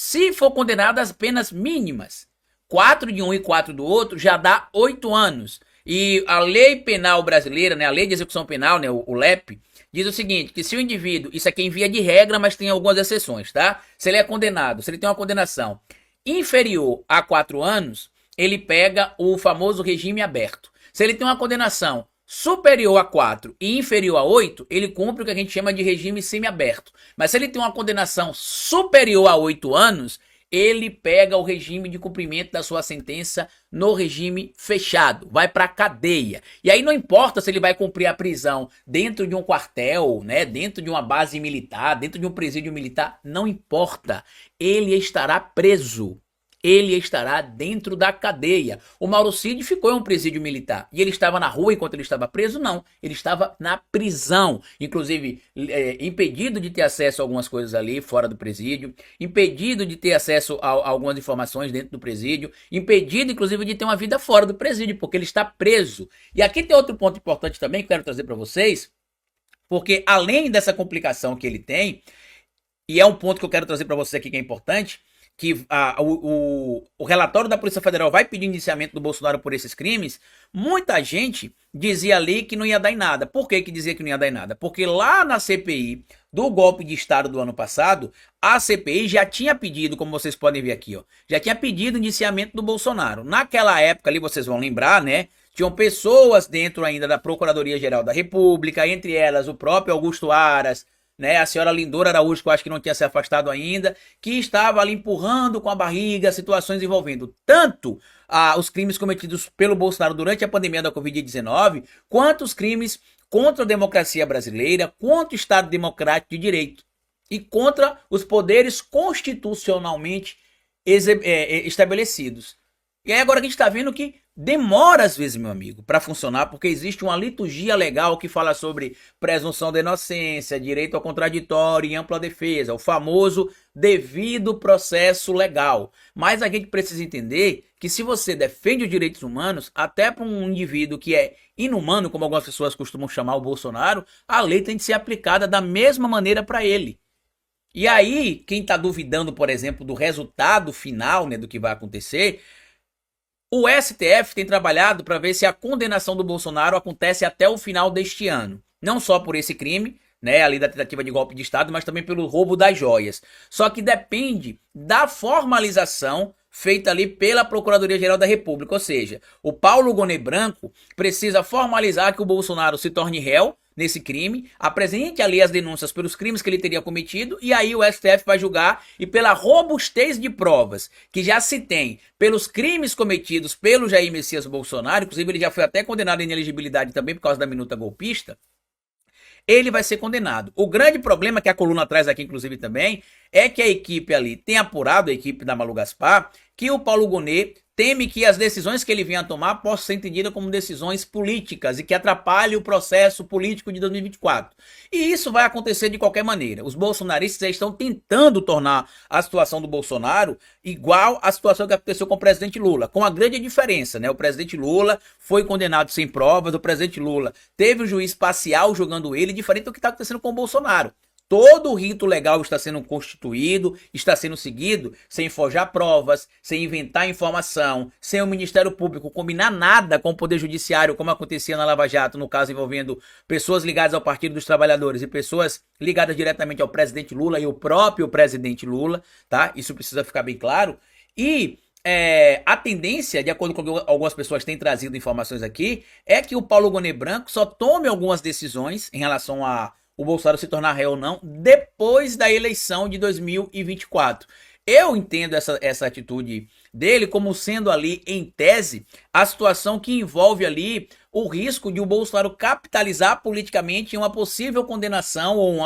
Se for condenado às penas mínimas, 4 de um e 4 do outro, já dá 8 anos. E a lei penal brasileira, né, a lei de execução penal, né, o LEP, diz o seguinte, que se o indivíduo, isso aqui é em via de regra, mas tem algumas exceções, tá? Se ele é condenado, se ele tem uma condenação inferior a 4 anos, ele pega o famoso regime aberto. Se ele tem uma condenação superior a 4 e inferior a 8, ele cumpre o que a gente chama de regime semiaberto. Mas se ele tem uma condenação superior a 8 anos, ele pega o regime de cumprimento da sua sentença no regime fechado, vai para cadeia. E aí não importa se ele vai cumprir a prisão dentro de um quartel, né, dentro de uma base militar, dentro de um presídio militar, não importa. Ele estará preso. Ele estará dentro da cadeia. O Mauro Cid ficou em um presídio militar. E ele estava na rua enquanto ele estava preso? Não. Ele estava na prisão. Inclusive, impedido de ter acesso a algumas coisas ali, fora do presídio. Impedido de ter acesso a algumas informações dentro do presídio. Impedido, inclusive, de ter uma vida fora do presídio, porque ele está preso. E aqui tem outro ponto importante também que eu quero trazer para vocês. Porque além dessa complicação que ele tem, e é um ponto que eu quero trazer para vocês aqui que é importante, que o relatório da Polícia Federal vai pedir indiciamento do Bolsonaro por esses crimes, muita gente dizia ali que não ia dar em nada. Por que dizia que não ia dar em nada? Porque lá na CPI do golpe de Estado do ano passado, a CPI já tinha pedido, como vocês podem ver aqui, ó, já tinha pedido indiciamento do Bolsonaro. Naquela época ali, vocês vão lembrar, né? Tinham pessoas dentro ainda da Procuradoria-Geral da República, entre elas o próprio Augusto Aras, né, a senhora Lindora Araújo, que eu acho que não tinha se afastado ainda, que estava ali empurrando com a barriga situações envolvendo tanto os crimes cometidos pelo Bolsonaro durante a pandemia da Covid-19, quanto os crimes contra a democracia brasileira, contra o Estado Democrático de Direito e contra os poderes constitucionalmente estabelecidos. E aí agora a gente está vendo que demora às vezes, meu amigo, para funcionar, porque existe uma liturgia legal que fala sobre presunção de inocência, direito ao contraditório e ampla defesa, o famoso devido processo legal. Mas a gente precisa entender que se você defende os direitos humanos, até para um indivíduo que é inumano, como algumas pessoas costumam chamar o Bolsonaro, a lei tem que ser aplicada da mesma maneira para ele. E aí, quem está duvidando, por exemplo, do resultado final, né, do que vai acontecer, o STF tem trabalhado para ver se a condenação do Bolsonaro acontece até o final deste ano. Não só por esse crime, né, ali da tentativa de golpe de Estado, mas também pelo roubo das joias. Só que depende da formalização feita ali pela Procuradoria-Geral da República. Ou seja, o Paulo Gonet Branco precisa formalizar que o Bolsonaro se torne réu nesse crime, apresente ali as denúncias pelos crimes que ele teria cometido, e aí o STF vai julgar, e pela robustez de provas que já se tem pelos crimes cometidos pelo Jair Messias Bolsonaro, inclusive ele já foi até condenado em inelegibilidade também por causa da minuta golpista, ele vai ser condenado. O grande problema que a coluna traz aqui, inclusive, também, é que a equipe ali tem apurado, a equipe da Malu Gaspar, que o Paulo Gonet teme que as decisões que ele venha a tomar possam ser entendidas como decisões políticas e que atrapalhem o processo político de 2024. E isso vai acontecer de qualquer maneira. Os bolsonaristas já estão tentando tornar a situação do Bolsonaro igual à situação que aconteceu com o presidente Lula, com a grande diferença, né? O presidente Lula foi condenado sem provas, o presidente Lula teve um juiz parcial julgando ele, diferente do que está acontecendo com o Bolsonaro. Todo o rito legal está sendo constituído, está sendo seguido, sem forjar provas, sem inventar informação, sem o Ministério Público combinar nada com o Poder Judiciário, como acontecia na Lava Jato, no caso envolvendo pessoas ligadas ao Partido dos Trabalhadores e pessoas ligadas diretamente ao presidente Lula e o próprio presidente Lula, tá? Isso precisa ficar bem claro. E a tendência, de acordo com o que algumas pessoas têm trazido informações aqui, é que o Paulo Gonet Branco só tome algumas decisões em relação a o Bolsonaro se tornar réu ou não, depois da eleição de 2024. Eu entendo essa atitude dele como sendo ali, em tese, a situação que envolve ali o risco de o Bolsonaro capitalizar politicamente em uma possível condenação ou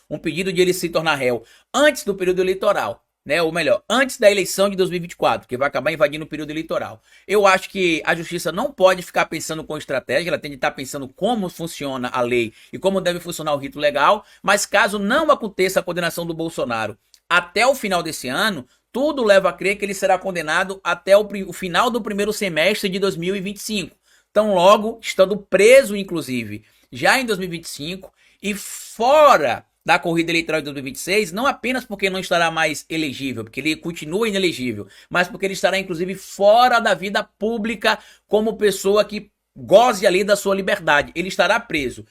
um pedido de ele se tornar réu antes do período eleitoral. Né, ou melhor, antes da eleição de 2024, que vai acabar invadindo o período eleitoral. Eu acho que a justiça não pode ficar pensando com estratégia, ela tem de estar pensando como funciona a lei e como deve funcionar o rito legal, mas caso não aconteça a condenação do Bolsonaro até o final desse ano, tudo leva a crer que ele será condenado até o final do primeiro semestre de 2025. Então, logo, estando preso, inclusive, já em 2025, e fora da corrida eleitoral de 2026, não apenas porque não estará mais elegível, porque ele continua inelegível, mas porque ele estará inclusive fora da vida pública como pessoa que goze ali da sua liberdade. Ele estará preso.